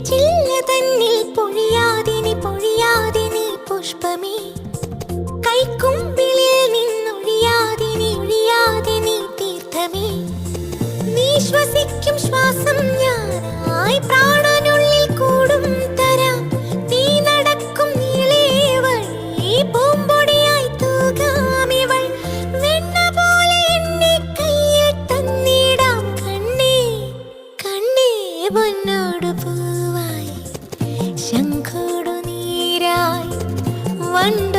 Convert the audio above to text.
ചില്ല തന്നിൽ പൊഴിയാതിനി പൊഴിയാതിനി പുഷ്പമേ കൈക്കുമ്പിളിൽ നിന്നൊഴിയാതിനി ഒഴിയാതിനി തീർത്ഥമേ നീ ശ്വസിക്കും ശ്വാസം ഞാനായി പ്രാണനുള്ളിൽ കൂടും തരാം നീ നടക്കും നീളേ വഴി പൂമ്പൊടിയായി തൂകാമിവൾ വെണ്ണ പോലെ എന്നെ കയ്യിൽ തന്നിടാം കണ്ണേ കണ്ണേ പൊന്നോട് പൂവായി ശംഖോടു നീരായി വണ്ട